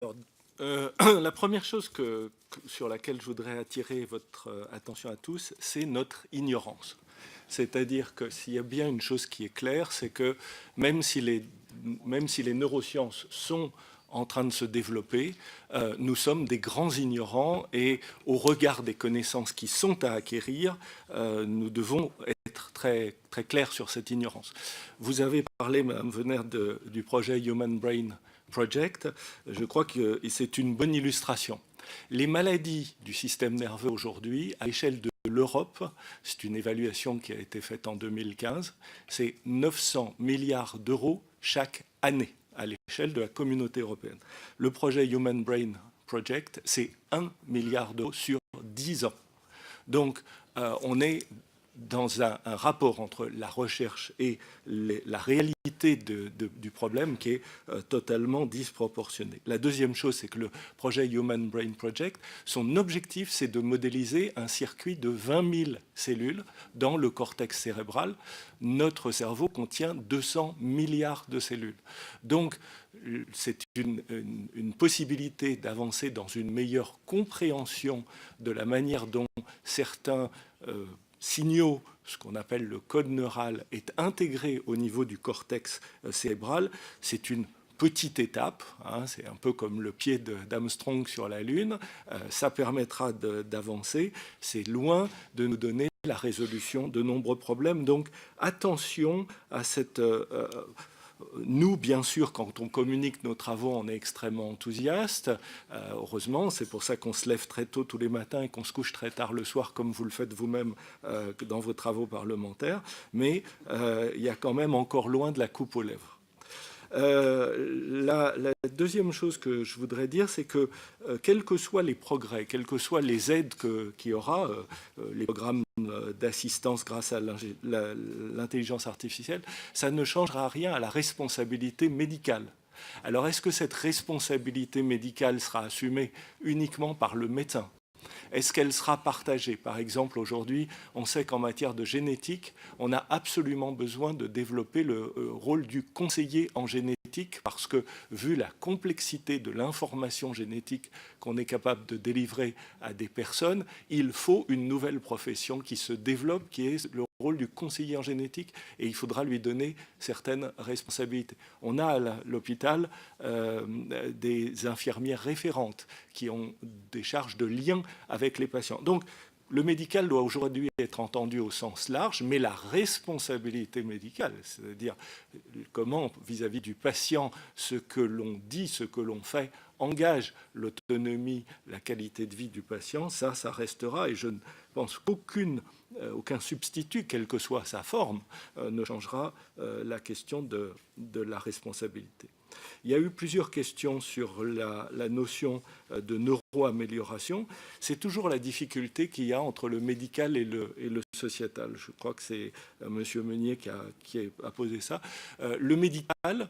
Alors, la première chose sur laquelle je voudrais attirer votre attention à tous, c'est notre ignorance. C'est-à-dire que s'il y a bien une chose qui est claire, c'est que même si les neurosciences sont en train de se développer, nous sommes des grands ignorants et au regard des connaissances qui sont à acquérir, nous devons être très, très clairs sur cette ignorance. Vous avez parlé, Mme Venner, du projet Human Brain Project. Je crois que c'est une bonne illustration. Les maladies du système nerveux aujourd'hui, à l'échelle de l'Europe, c'est une évaluation qui a été faite en 2015, c'est 900 milliards d'euros chaque année à l'échelle de la communauté européenne. Le projet Human Brain Project, c'est 1 milliard d'euros sur 10 ans. Donc, on est dans un rapport entre la recherche et la réalité du problème qui est totalement disproportionné. La deuxième chose, c'est que le projet Human Brain Project, son objectif, c'est de modéliser un circuit de 20 000 cellules dans le cortex cérébral. Notre cerveau contient 200 milliards de cellules. Donc, c'est une possibilité d'avancer dans une meilleure compréhension de la manière dont certains signaux, ce qu'on appelle le code neural, est intégré au niveau du cortex cérébral. C'est une petite étape, hein, c'est un peu comme le pied d'Armstrong sur la Lune, ça permettra d'avancer, c'est loin de nous donner la résolution de nombreux problèmes. Donc attention à cette... Nous, bien sûr, quand on communique nos travaux, on est extrêmement enthousiaste. Heureusement, c'est pour ça qu'on se lève très tôt tous les matins et qu'on se couche très tard le soir, comme vous le faites vous-même dans vos travaux parlementaires. Mais il y a quand même encore loin de la coupe aux lèvres. La deuxième chose que je voudrais dire, c'est que quels que soient les progrès, quelles que soient les aides qu'il y aura, les programmes d'assistance grâce à l'intelligence artificielle, ça ne changera rien à la responsabilité médicale. Alors, est-ce que cette responsabilité médicale sera assumée uniquement par le médecin ? Est-ce qu'elle sera partagée? Par exemple, aujourd'hui, on sait qu'en matière de génétique, on a absolument besoin de développer le rôle du conseiller en génétique parce que, vu la complexité de l'information génétique qu'on est capable de délivrer à des personnes, il faut une nouvelle profession qui se développe, qui est le rôle du conseiller en génétique, et il faudra lui donner certaines responsabilités. On a à l'hôpital des infirmières référentes qui ont des charges de lien avec les patients. Donc, le médical doit aujourd'hui être entendu au sens large, mais la responsabilité médicale, c'est-à-dire comment, vis-à-vis du patient, ce que l'on dit, ce que l'on fait, engage l'autonomie, la qualité de vie du patient, ça restera. Et je ne pense aucun substitut, quelle que soit sa forme, ne changera la question de la responsabilité. Il y a eu plusieurs questions sur la notion de neuroamélioration. C'est toujours la difficulté qu'il y a entre le médical et le sociétal. Je crois que c'est M. Meunier qui a posé ça. Le médical,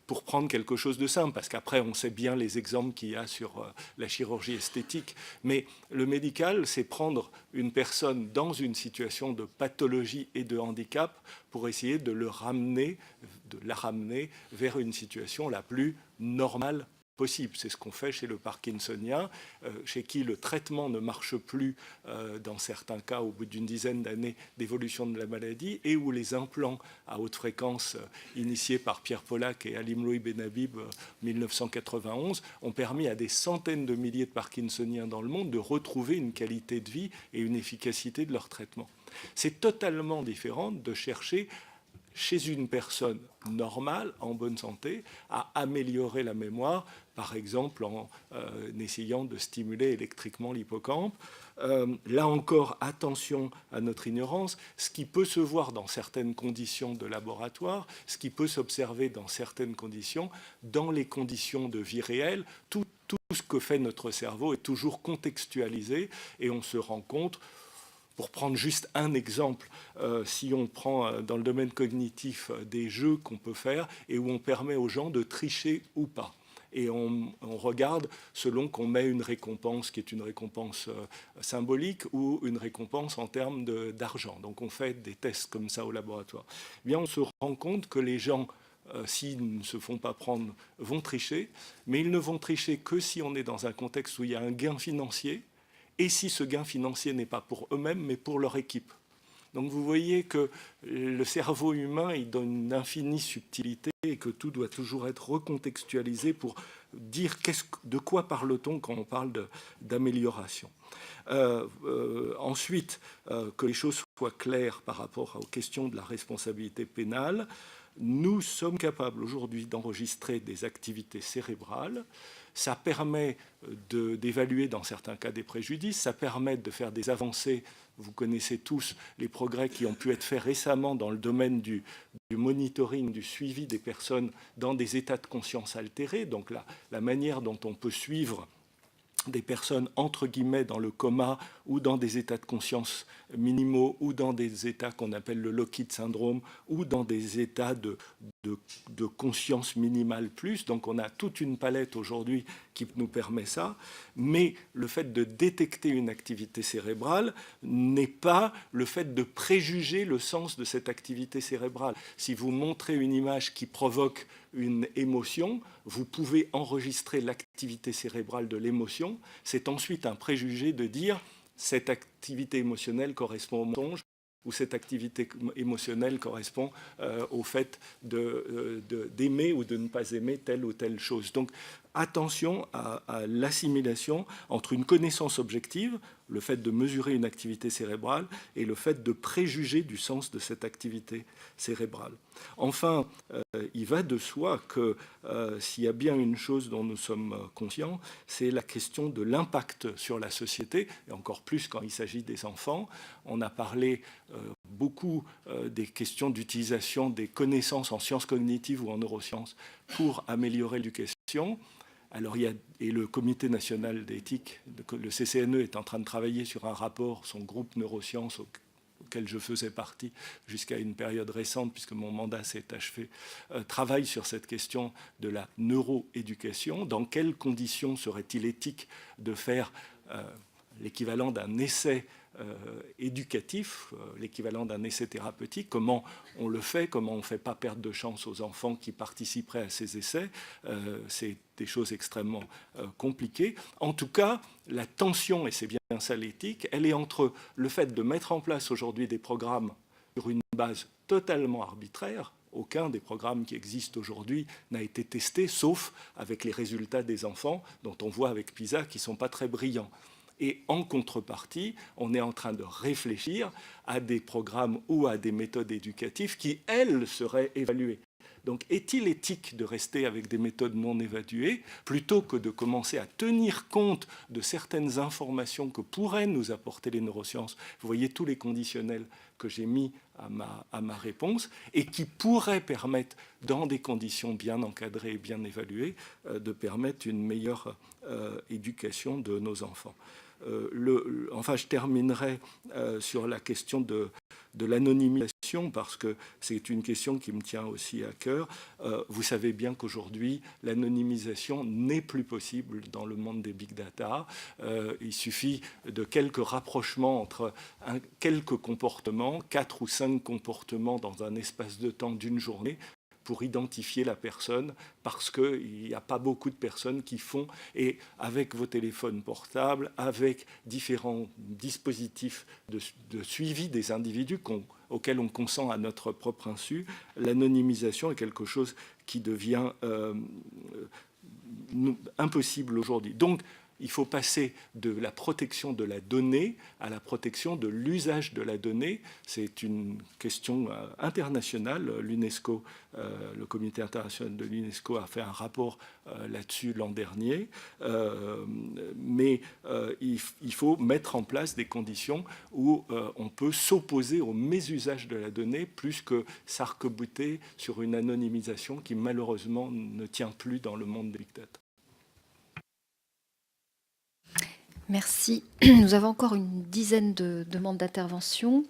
pour prendre quelque chose de simple, parce qu'après on sait bien les exemples qu'il y a sur la chirurgie esthétique, mais le médical, c'est prendre une personne dans une situation de pathologie et de handicap pour essayer de la ramener vers une situation la plus normale possible. C'est ce qu'on fait chez le parkinsonien, chez qui le traitement ne marche plus dans certains cas au bout d'une dizaine d'années d'évolution de la maladie et où les implants à haute fréquence initiés par Pierre Pollack et Halim Louis Benhabib en 1991 ont permis à des centaines de milliers de parkinsoniens dans le monde de retrouver une qualité de vie et une efficacité de leur traitement. C'est totalement différent de chercher chez une personne normale, en bonne santé, à améliorer la mémoire, par exemple en essayant de stimuler électriquement l'hippocampe. Là encore, attention à notre ignorance. Ce qui peut se voir dans certaines conditions de laboratoire, ce qui peut s'observer dans certaines conditions, dans les conditions de vie réelle, tout ce que fait notre cerveau est toujours contextualisé et on se rend compte. Pour prendre juste un exemple, si on prend dans le domaine cognitif des jeux qu'on peut faire et où on permet aux gens de tricher ou pas. Et on regarde selon qu'on met une récompense qui est une récompense symbolique ou une récompense en termes d'argent. Donc on fait des tests comme ça au laboratoire. Eh bien, on se rend compte que les gens s'ils ne se font pas prendre, vont tricher, mais ils ne vont tricher que si on est dans un contexte où il y a un gain financier, et si ce gain financier n'est pas pour eux-mêmes, mais pour leur équipe. Donc vous voyez que le cerveau humain, il donne une infinie subtilité et que tout doit toujours être recontextualisé pour dire de quoi parle-t-on quand on parle d'amélioration. Ensuite, que les choses soient claires par rapport aux questions de la responsabilité pénale, nous sommes capables aujourd'hui d'enregistrer des activités cérébrales. Ça permet d'évaluer dans certains cas des préjudices, ça permet de faire des avancées. Vous connaissez tous les progrès qui ont pu être faits récemment dans le domaine du monitoring, du suivi des personnes dans des états de conscience altérés, donc la manière dont on peut suivre des personnes entre guillemets dans le coma ou dans des états de conscience minimaux ou dans des états qu'on appelle le Lockheed syndrome ou dans des états de conscience minimale plus. Donc on a toute une palette aujourd'hui qui nous permet ça, mais le fait de détecter une activité cérébrale n'est pas le fait de préjuger le sens de cette activité cérébrale. Si vous montrez une image qui provoque une émotion, vous pouvez enregistrer l'activité cérébrale de l'émotion. C'est ensuite un préjugé de dire cette activité émotionnelle correspond au mensonge ou cette activité émotionnelle correspond au fait d'aimer ou de ne pas aimer telle ou telle chose. Donc attention à l'assimilation entre une connaissance objective, le fait de mesurer une activité cérébrale, et le fait de préjuger du sens de cette activité cérébrale. Enfin, il va de soi que s'il y a bien une chose dont nous sommes conscients, c'est la question de l'impact sur la société, et encore plus quand il s'agit des enfants. On a parlé beaucoup des questions d'utilisation des connaissances en sciences cognitives ou en neurosciences pour améliorer l'éducation. Alors, et le Comité national d'éthique, le CCNE, est en train de travailler sur un rapport, son groupe neurosciences auquel je faisais partie jusqu'à une période récente, puisque mon mandat s'est achevé, travaille sur cette question de la neuroéducation. Dans quelles conditions serait-il éthique de faire l'équivalent d'un essai éducatif, l'équivalent d'un essai thérapeutique, comment on le fait, comment on ne fait pas perdre de chance aux enfants qui participeraient à ces essais. C'est des choses extrêmement compliquées. En tout cas, la tension, et c'est bien ça l'éthique, elle est entre le fait de mettre en place aujourd'hui des programmes sur une base totalement arbitraire. Aucun des programmes qui existent aujourd'hui n'a été testé, sauf avec les résultats des enfants, dont on voit avec PISA qui ne sont pas très brillants. Et en contrepartie, on est en train de réfléchir à des programmes ou à des méthodes éducatives qui, elles, seraient évaluées. Donc, est-il éthique de rester avec des méthodes non évaluées plutôt que de commencer à tenir compte de certaines informations que pourraient nous apporter les neurosciences? Vous voyez tous les conditionnels que j'ai mis à ma réponse et qui pourraient permettre, dans des conditions bien encadrées et bien évaluées, de permettre une meilleure éducation de nos enfants. Enfin, je terminerai sur la question de l'anonymisation, parce que c'est une question qui me tient aussi à cœur. Vous savez bien qu'aujourd'hui, l'anonymisation n'est plus possible dans le monde des big data. Il suffit de quelques rapprochements entre quelques comportements, 4 ou 5 comportements dans un espace de temps d'une journée, pour identifier la personne, parce qu'il n'y a pas beaucoup de personnes qui font, et avec vos téléphones portables, avec différents dispositifs de suivi des individus auxquels on consent à notre propre insu, l'anonymisation est quelque chose qui devient impossible aujourd'hui. Donc, il faut passer de la protection de la donnée à la protection de l'usage de la donnée. C'est une question internationale. L'UNESCO, le comité international de l'UNESCO a fait un rapport là-dessus l'an dernier. Mais il faut mettre en place des conditions où on peut s'opposer au mésusage de la donnée plus que s'arc-bouter sur une anonymisation qui malheureusement ne tient plus dans le monde des big data. Merci. Nous avons encore une dizaine de demandes d'intervention.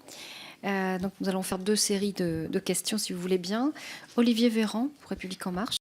Donc nous allons faire 2 séries de questions, si vous voulez bien. Olivier Véran, pour République En Marche.